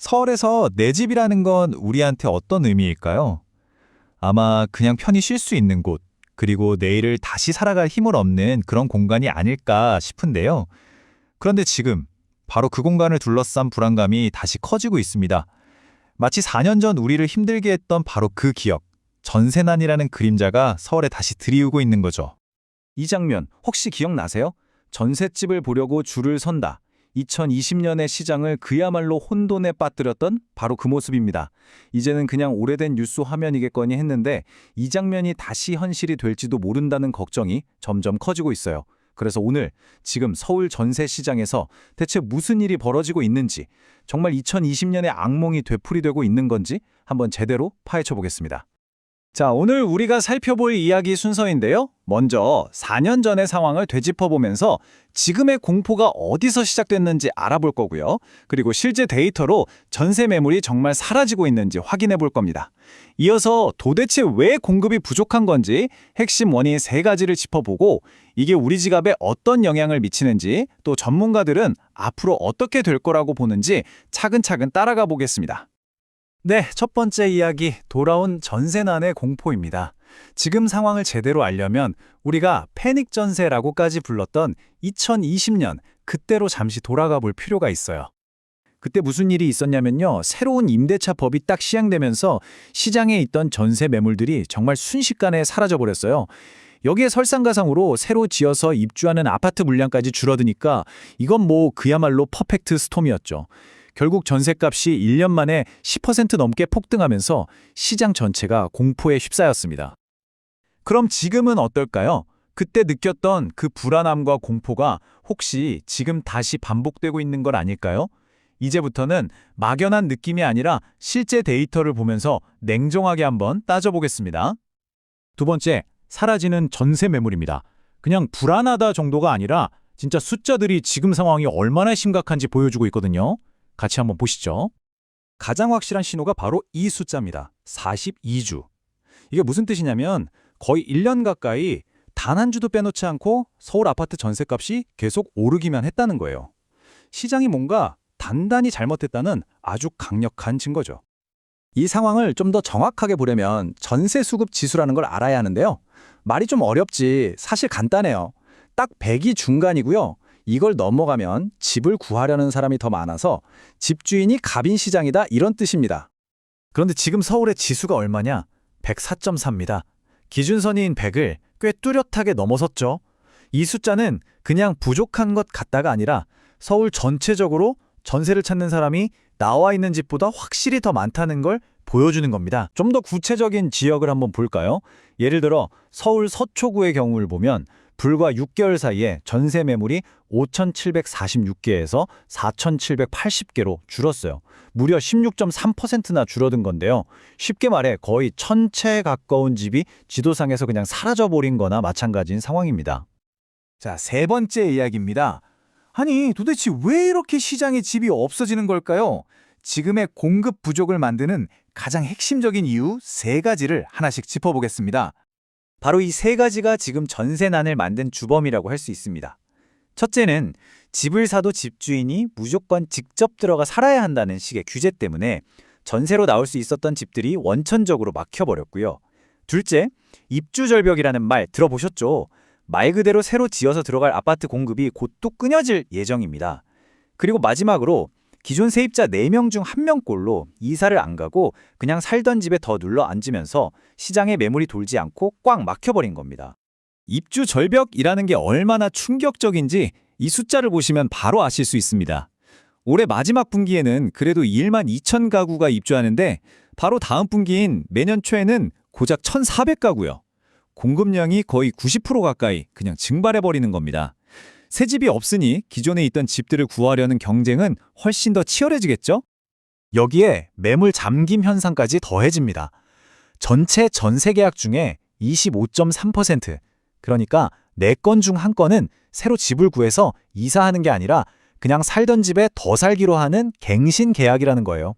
서울에서 내 집이라는 건 우리한테 어떤 의미일까요? 아마 그냥 편히 쉴 수 있는 곳, 그리고 내일을 다시 살아갈 힘을 얻는 그런 공간이 아닐까 싶은데요. 그런데 지금 바로 그 공간을 둘러싼 불안감이 다시 커지고 있습니다. 마치 4년 전 우리를 힘들게 했던 바로 그 기억, 전세난이라는 그림자가 서울에 다시 들이우고 있는 거죠. 이 장면 혹시 기억나세요? 전셋집을 보려고 줄을 선다. 2020년의 시장을 그야말로 혼돈에 빠뜨렸던 바로 그 모습입니다. 이제는 그냥 오래된 뉴스 화면이겠거니 했는데 이 장면이 다시 현실이 될지도 모른다는 걱정이 점점 커지고 있어요. 그래서 오늘 지금 서울 전세 시장에서 대체 무슨 일이 벌어지고 있는지, 정말 2020년의 악몽이 되풀이되고 있는 건지 한번 제대로 파헤쳐 보겠습니다. 자, 오늘 우리가 살펴볼 이야기 순서인데요. 먼저 4년 전의 상황을 되짚어보면서 지금의 공포가 어디서 시작됐는지 알아볼 거고요. 그리고 실제 데이터로 전세 매물이 정말 사라지고 있는지 확인해 볼 겁니다. 이어서 도대체 왜 공급이 부족한 건지 핵심 원인 3가지를 짚어보고 이게 우리 지갑에 어떤 영향을 미치는지, 또 전문가들은 앞으로 어떻게 될 거라고 보는지 차근차근 따라가 보겠습니다. 네, 첫 번째 이야기, 돌아온 전세난의 공포입니다. 지금 상황을 제대로 알려면 우리가 패닉 전세라고까지 불렀던 2020년, 그때로 잠시 돌아가 볼 필요가 있어요. 그때 무슨 일이 있었냐면요. 새로운 임대차 법이 딱 시행되면서 시장에 있던 전세 매물들이 정말 순식간에 사라져버렸어요. 여기에 설상가상으로 새로 지어서 입주하는 아파트 물량까지 줄어드니까 이건 뭐 그야말로 퍼펙트 스톰이었죠. 결국 전셋값이 1년 만에 10% 넘게 폭등하면서 시장 전체가 공포에 휩싸였습니다. 그럼 지금은 어떨까요? 그때 느꼈던 그 불안함과 공포가 혹시 지금 다시 반복되고 있는 건 아닐까요? 이제부터는 막연한 느낌이 아니라 실제 데이터를 보면서 냉정하게 한번 따져보겠습니다. 두 번째, 사라지는 전세 매물입니다. 그냥 불안하다 정도가 아니라 진짜 숫자들이 지금 상황이 얼마나 심각한지 보여주고 있거든요. 같이 한번 보시죠. 가장 확실한 신호가 바로 이 숫자입니다. 42주. 이게 무슨 뜻이냐면 거의 1년 가까이 단 한 주도 빼놓지 않고 서울 아파트 전셋값이 계속 오르기만 했다는 거예요. 시장이 뭔가 단단히 잘못했다는 아주 강력한 증거죠. 이 상황을 좀 더 정확하게 보려면 전세 수급 지수라는 걸 알아야 하는데요. 말이 좀 어렵지 사실 간단해요. 딱 100이 중간이고요. 이걸 넘어가면 집을 구하려는 사람이 더 많아서 집주인이 갑인 시장이다, 이런 뜻입니다. 그런데 지금 서울의 지수가 얼마냐? 104.4입니다. 기준선인 100을 꽤 뚜렷하게 넘어섰죠. 이 숫자는 그냥 부족한 것 같다가 아니라 서울 전체적으로 전세를 찾는 사람이 나와 있는 집보다 확실히 더 많다는 걸 보여주는 겁니다. 좀 더 구체적인 지역을 한번 볼까요? 예를 들어 서울 서초구의 경우를 보면 불과 6개월 사이에 전세 매물이 5,746개에서 4,780개로 줄었어요. 무려 16.3%나 줄어든 건데요. 쉽게 말해 거의 1,000채에 가까운 집이 지도상에서 그냥 사라져버린 거나 마찬가지인 상황입니다. 자, 세 번째 이야기입니다. 아니, 도대체 왜 이렇게 시장에 집이 없어지는 걸까요? 지금의 공급 부족을 만드는 가장 핵심적인 이유 3가지를 하나씩 짚어보겠습니다. 바로 이 3가지가 지금 전세난을 만든 주범이라고 할 수 있습니다. 첫째는 집을 사도 집주인이 무조건 직접 들어가 살아야 한다는 식의 규제 때문에 전세로 나올 수 있었던 집들이 원천적으로 막혀버렸고요. 둘째, 입주절벽이라는 말 들어보셨죠? 말 그대로 새로 지어서 들어갈 아파트 공급이 곧 또 끊어질 예정입니다. 그리고 마지막으로 기존 세입자 4명 중 1명꼴로 이사를 안 가고 그냥 살던 집에 더 눌러 앉으면서 시장에 매물이 돌지 않고 꽉 막혀버린 겁니다. 입주 절벽이라는 게 얼마나 충격적인지 이 숫자를 보시면 바로 아실 수 있습니다. 올해 마지막 분기에는 그래도 1만 2천 가구가 입주하는데 바로 다음 분기인 매년 초에는 고작 1,400가구요. 공급량이 거의 90% 가까이 그냥 증발해버리는 겁니다. 새 집이 없으니 기존에 있던 집들을 구하려는 경쟁은 훨씬 더 치열해지겠죠? 여기에 매물 잠김 현상까지 더해집니다. 전체 전세 계약 중에 25.3%, 그러니까 4건 중 1건은 새로 집을 구해서 이사하는 게 아니라 그냥 살던 집에 더 살기로 하는 갱신 계약이라는 거예요.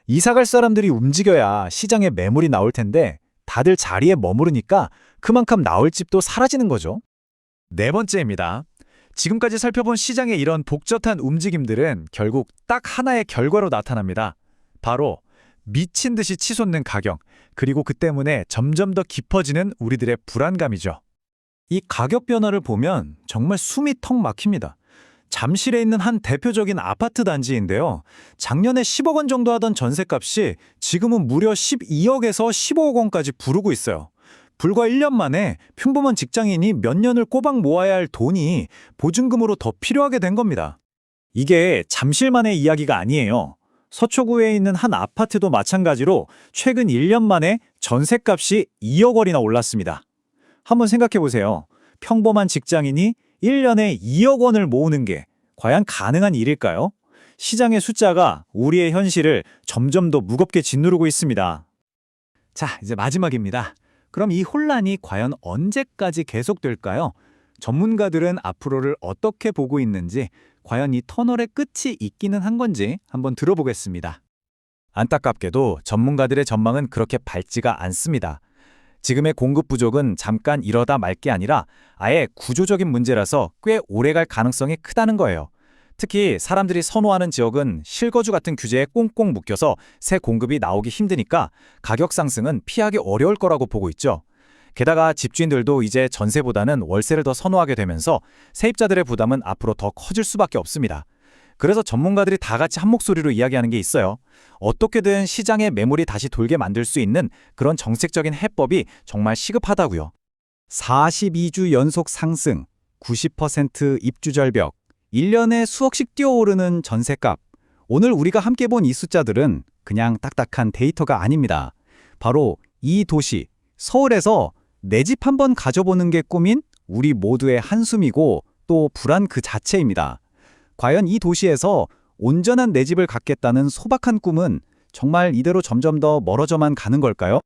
이사 갈 사람들이 움직여야 시장에 매물이 나올 텐데 다들 자리에 머무르니까 그만큼 나올 집도 사라지는 거죠. 네 번째입니다. 지금까지 살펴본 시장의 이런 복잡한 움직임들은 결국 딱 하나의 결과로 나타납니다. 바로 미친 듯이 치솟는 가격, 그리고 그 때문에 점점 더 깊어지는 우리들의 불안감이죠. 이 가격 변화를 보면 정말 숨이 턱 막힙니다. 잠실에 있는 한 대표적인 아파트 단지인데요. 작년에 10억 원 정도 하던 전셋값이 지금은 무려 12억에서 15억 원까지 부르고 있어요. 불과 1년 만에 평범한 직장인이 몇 년을 꼬박 모아야 할 돈이 보증금으로 더 필요하게 된 겁니다. 이게 잠실만의 이야기가 아니에요. 서초구에 있는 한 아파트도 마찬가지로 최근 1년 만에 전셋값이 2억 원이나 올랐습니다. 한번 생각해 보세요. 평범한 직장인이 1년에 2억 원을 모으는 게 과연 가능한 일일까요? 시장의 숫자가 우리의 현실을 점점 더 무겁게 짓누르고 있습니다. 자, 이제 마지막입니다. 그럼 이 혼란이 과연 언제까지 계속될까요? 전문가들은 앞으로를 어떻게 보고 있는지, 과연 이 터널의 끝이 있기는 한 건지 한번 들어보겠습니다. 안타깝게도 전문가들의 전망은 그렇게 밝지가 않습니다. 지금의 공급 부족은 잠깐 이러다 말 게 아니라 아예 구조적인 문제라서 꽤 오래 갈 가능성이 크다는 거예요. 특히 사람들이 선호하는 지역은 실거주 같은 규제에 꽁꽁 묶여서 새 공급이 나오기 힘드니까 가격 상승은 피하기 어려울 거라고 보고 있죠. 게다가 집주인들도 이제 전세보다는 월세를 더 선호하게 되면서 세입자들의 부담은 앞으로 더 커질 수밖에 없습니다. 그래서 전문가들이 다 같이 한 목소리로 이야기하는 게 있어요. 어떻게든 시장의 매물이 다시 돌게 만들 수 있는 그런 정책적인 해법이 정말 시급하다고요. 42주 연속 상승, 90% 입주 절벽, 1년에 수억씩 뛰어오르는 전셋값. 오늘 우리가 함께 본 이 숫자들은 그냥 딱딱한 데이터가 아닙니다. 바로 이 도시, 서울에서 내 집 한번 가져보는 게 꿈인 우리 모두의 한숨이고 또 불안 그 자체입니다. 과연 이 도시에서 온전한 내 집을 갖겠다는 소박한 꿈은 정말 이대로 점점 더 멀어져만 가는 걸까요?